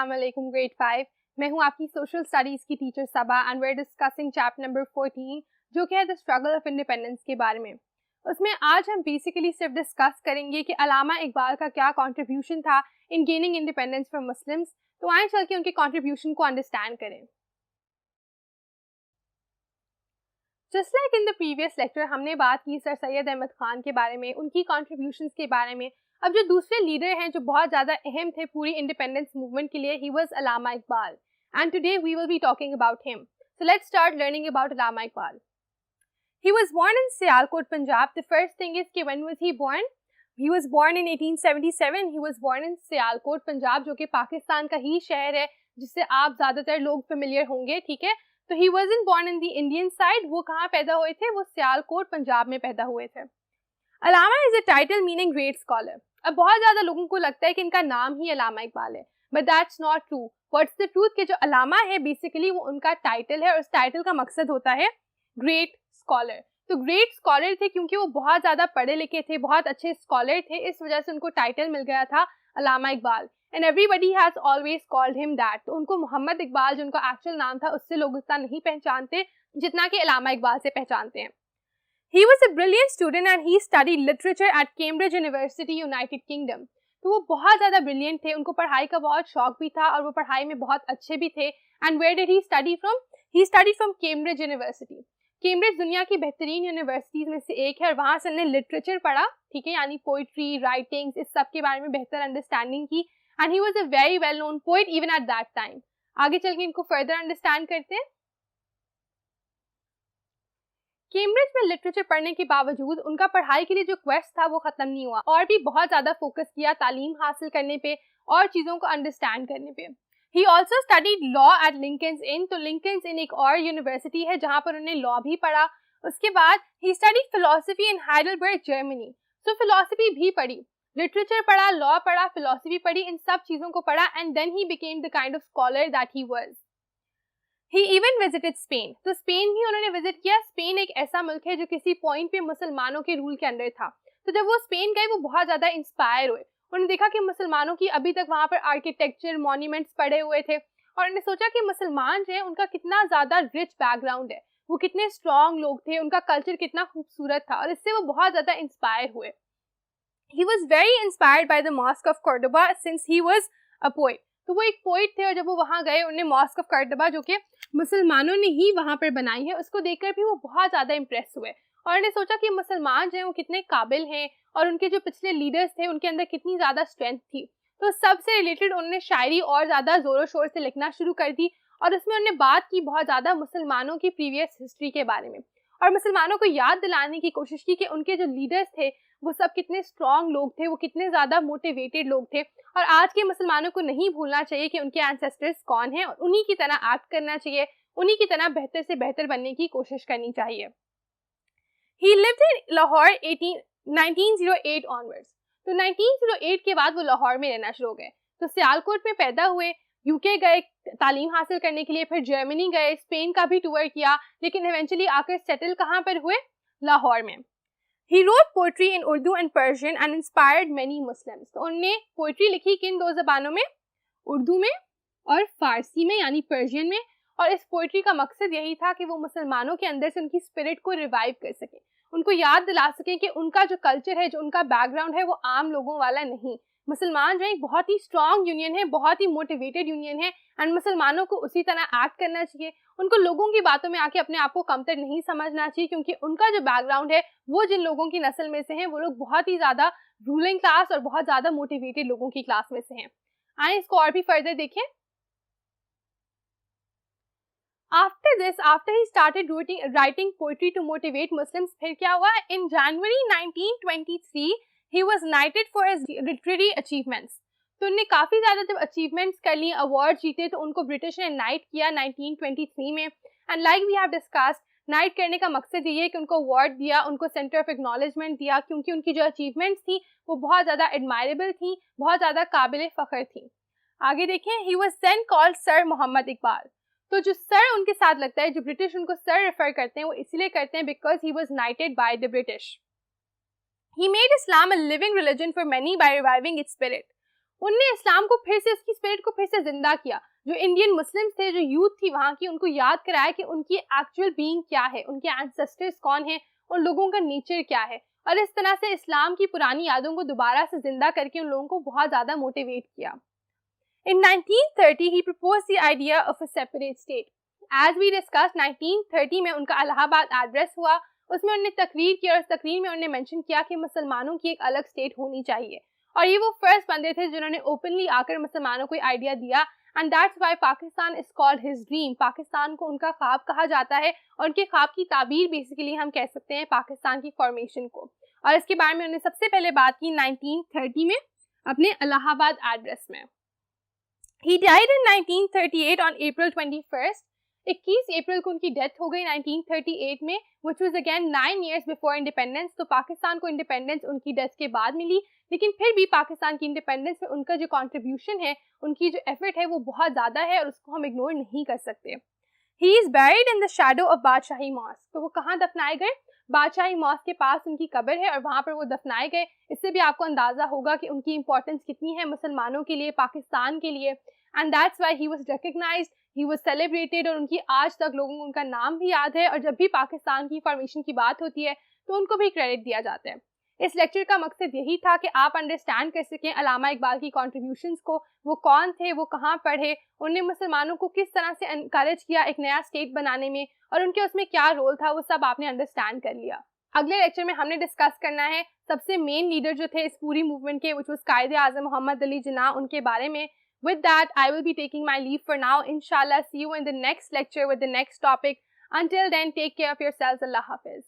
अस्सलाम वालेकुम ग्रेड 5। मैं हूं आपकी सोशल स्टडीज़ की teacher Saba and we are discussing chapter number 14 जो कि है द स्ट्रगल ऑफ इंडिपेंडेंस के बारे में। उसमें आज हम बेसिकली सिर्फ डिस्कस करेंगे कि अल्लामा इकबाल का क्या कंट्रीब्यूशन था in gaining independence from Muslims. तो आए चल के उनके कंट्रीब्यूशन को अंडरस्टैंड करें। Just like in the previous lecture हमने बात की सर सैयद अहमद खान के बारे में, उनकी कॉन्ट्रीब्यूशंस के बारे में। अब जो दूसरे लीडर हैं जो बहुत ज़्यादा अहम थे पूरी इंडिपेंडेंस मूवमेंट के लिए, he was Allama Iqbal and today we will be talking about him. So let's start learning about Allama Iqbal. He was born in Sialkot, Punjab. The first thing is कि when was he born? He was born in 1877. He was born in Sialkot, Punjab, जो कि पाकिस्तान का ही शहर है जिससे आप ज़्यादातर लोग फेमिलियर होंगे, ठीक है। तो he wasn't born in the Indian side. वो कहाँ पैदा हुए थे? वो सियालकोट पंजाब में पैदा हुए थे। Allama is a title meaning great scholar. अब बहुत ज़्यादा लोगों को लगता है कि इनका नाम ही अलामा इकबाल है, but that's not true. What's the truth कि जो अलामा है बेसिकली वो उनका टाइटल है और उस टाइटल का मकसद होता है ग्रेट स्कॉलर। तो ग्रेट स्कॉलर थे क्योंकि वो बहुत ज़्यादा पढ़े लिखे थे, बहुत अच्छे स्कॉलर थे, इस वजह से उनको टाइटल मिल गया था Allama Iqbal. And everybody has always called him that. तो उनको मोहम्मद इकबाल जो उनका एक्चुअल नाम था उससे लोग उतना नहीं पहचानते जितना कि अलामा इकबाल से पहचानते हैं। He was a brilliant student and he studied literature at Cambridge University, United Kingdom. तो वो बहुत ज़्यादा ब्रिलियंट थे, उनको पढ़ाई का बहुत शौक भी था और वो पढ़ाई में बहुत अच्छे भी थे। And where did he study from? He studied from Cambridge University. Cambridge दुनिया की बेहतरीन यूनिवर्सिटीज़ में से एक है और वहाँ से उन्होंने लिटरेचर पढ़ा, ठीक है, यानी पोइट्री, राइटिंग्स, इस सब के बारे में बेहतर अंडरस्टैंडिंग की। And he was a very well known poet even at that time. आगे चल के इनको फर्दर अंडरस्टैंड करते हैं। कैम्ब्रिज में लिटरेचर पढ़ने के बावजूद उनका पढ़ाई के लिए जो क्वेस्ट था वो खत्म नहीं हुआ और भी बहुत ज़्यादा फोकस किया तालीम हासिल करने पे और चीज़ों को अंडरस्टैंड करने पे। He also studied law at Lincoln's Inn। तो Lincoln's Inn एक और यूनिवर्सिटी है जहाँ पर उन्होंने लॉ भी पढ़ा। उसके बाद he studied philosophy in Heidelberg, Germany। तो philosophy भी पढ़ी, लिटरेचर पढ़ा, लॉ पढ़ा, philosophy पढ़ी, इन सब चीज़ों को पढ़ा and then he became the kind of scholar that he was। He even visited Spain। तो स्पेन भी उन्होंने विजिट किया। स्पेन एक ऐसा मुल्क है जो किसी पॉइंट पे मुसलमानों के रूल के अंडर था। तो जब वो स्पेन गए वो बहुत ज़्यादा इंस्पायर हुए। उन्होंने देखा कि मुसलमानों की अभी तक वहाँ पर आर्किटेक्चर, मॉन्यूमेंट्स पड़े हुए थे और उन्होंने सोचा कि मुसलमान जो है उनका कितना ज़्यादा रिच बैकग्राउंड है, वो कितने स्ट्रॉन्ग लोग थे, उनका कल्चर कितना खूबसूरत था और इससे वो बहुत ज़्यादा इंस्पायर हुए। He was very inspired by the Mosque of Cordoba since he was a poet। तो वो एक पोइट थे और जब वो वहाँ गए उन्हें मॉस्क ऑफ कर्दबा जो कि मुसलमानों ने ही वहाँ पर बनाई है उसको देखकर भी वो बहुत ज़्यादा इम्प्रेस हुए और उन्हें सोचा कि मुसलमान जो हैं वो कितने काबिल हैं और उनके जो पिछले लीडर्स थे उनके अंदर कितनी ज़्यादा स्ट्रेंथ थी। तो सबसे रिलेटेड उन्होंने शायरी और ज़्यादा ज़ोरों शोर से लिखना शुरू कर दी और उसमें उन्होंने बात की बहुत ज़्यादा मुसलमानों की प्रीवियस हिस्ट्री के बारे में और मुसलमानों को याद दिलाने की कोशिश की कि उनके जो लीडर्स थे वो सब कितने स्ट्रॉन्ग लोग थे, वो कितने ज़्यादा मोटिवेटेड लोग थे और आज के मुसलमानों को नहीं भूलना चाहिए कि उनके एंसेस्टर्स कौन हैं और उन्हीं की तरह एक्ट करना चाहिए, उन्हीं की तरह बेहतर से बेहतर बनने की कोशिश करनी चाहिए। He lived in Lahore 1908 onwards। तो 1908 के बाद वो लाहौर में रहना शुरू हो गए। तो सियालकोट में पैदा हुए, यूके गए तालीम हासिल करने के लिए, फिर जर्मनी गए, स्पेन का भी टूर किया, लेकिन इवेंचुअली आकर सेटल कहाँ पर हुए? लाहौर में। He wrote poetry in Urdu and Persian and inspired many Muslims। तो उन्होंने पोइट्री लिखी किन दो ज़बानों में? उर्दू में और फारसी में यानी पर्शियन में। और इस पोइट्री का मकसद यही था कि वो मुसलमानों के अंदर से उनकी स्पिरिट को रिवाइव कर सकें, उनको याद दिला सकें कि उनका जो कल्चर है, जो उनका बैकग्राउंड है वो आम लोगों वाला नहीं। मुसलमान जो है एक बहुत ही स्ट्रॉन्ग यूनियन है, बहुत ही मोटिवेटेड यूनियन है एंड मुसलमानों को उसी तरह एक्ट करना चाहिए। उनको लोगों की बातों में आके अपने आप को कमतर नहीं समझना चाहिए क्योंकि उनका जो बैकग्राउंड है वो जिन लोगों की नस्ल में से हैं वो लोग बहुत ही ज़्यादा रूलिंग क्लास और बहुत ज़्यादा मोटिवेटेड लोगों की क्लास में से हैं। आइए इसको और भी फर्दर देखें। After this, after he started writing poetry to motivate Muslims, फिर क्या हुआ? In January 1923, he was knighted for his literary achievements। तो उन्होंने काफ़ी ज़्यादा जब अचीवमेंट्स कर ली, अवार्ड जीते, तो उनको ब्रिटिश ने नाइट किया 1923 में। And like we have discussed, knight करने का मकसद ये है कि उनको अवार्ड दिया, उनको सेंटर ऑफ एक्नॉलेजमेंट दिया क्योंकि उनकी जो अचीवमेंट्स थी वो बहुत ज़्यादा एडमायरेबल थी, बहुत ज़्यादा काबिल फ़ख्र थी। आगे देखें। He was then called sir Mohammad Iqbal. तो जो सर उनके साथ लगता है, जो ब्रिटिश उनको सर रेफर करते हैं, वो इसलिए करते हैं because he was knighted by the British. He made Islam a living religion for many by reviving its spirit. उनने इस्लाम को फिर से, उसकी स्पिरिट को फिर से जिंदा किया। जो इंडियन मुस्लिम्स थे, जो यूथ थी वहाँ की, उनको याद कराया कि उनकी एक्चुअल बीइंग क्या है, उनके एंसेस्टर्स कौन है, उन लोगों का नेचर क्या है। और इस तरह से इस्लाम की पुरानी यादों को दोबारा से जिंदा करके उन लोगों को बहुत ज़्यादा मोटिवेट किया। In 1930, he proposed the idea of a separate state. As we discussed, 1930 में उनका इलाहाबाद एड्रेस हुआ, उसमें उन्होंने तकरीर की और उस तकरीर में उन्होंने मेंशन किया कि मुसलमानों की एक अलग स्टेट होनी चाहिए। और ये वो फर्स्ट बंदे थे जिन्होंने ओपनली आकर मुसलमानों को आइडिया दिया, and that's why Pakistan is called his dream. Pakistan को उनका ख्वाब कहा जाता है और उनके ख्वाब की ताबीर बेसिकली हम कह सकते हैं पाकिस्तान की फॉर्मेशन को। और इसके बारे में उन्होंने सबसे पहले बात की 1930 में अपने इलाहाबाद एड्रेस में। He died in 1938 on April 21st. 21 अप्रैल को उनकी डेथ हो गई 1938 में, which was again 9 years before independence। तो पाकिस्तान को इंडिपेंडेंस उनकी डेथ के बाद मिली, लेकिन फिर भी पाकिस्तान की इंडिपेंडेंस में उनका जो कंट्रीब्यूशन है, उनकी जो एफर्ट है, वो बहुत ज़्यादा है और उसको हम इग्नोर नहीं कर सकते। He is buried in the shadow of Badshahi mosque. तो वो कहाँ दफनाए गए? बादशाही मॉस्क के पास उनकी कब्र है और वहाँ पर वो दफनाए गए। इससे भी आपको अंदाज़ा होगा कि उनकी इंपॉर्टेंस कितनी है मुसलमानों के लिए, पाकिस्तान के लिए। And that's why he was recognised, he was celebrated, और उनकी आज तक लोगों को उनका नाम भी याद है। और जब भी पाकिस्तान की फॉर्मेशन की बात होती है तो उनको भी क्रेडिट दिया जाता है। इस लेक्चर का मकसद यही था कि आप अंडरस्टैंड कर सकें अल्लामा इकबाल की कॉन्ट्रीब्यूशंस को, वो कौन थे, वो कहाँ पढ़े, उन्होंने मुसलमानों को किस तरह से एनकरेज किया एक नया स्टेट बनाने में, और उनके उसमें क्या रोल था, वो सब आपने अंडरस्टैंड कर लिया। अगले लेक्चर में हमने डिस्कस करना है सबसे मेन लीडर जो थे इस पूरी मूवमेंट के, which was कायदे आज़म मोहम्मद अली जिन्ना, उनके बारे में। With that, I will be taking my leave for now. Inshallah, see you in the next lecture with the next topic. Until then, take care of yourselves. Allah Hafiz.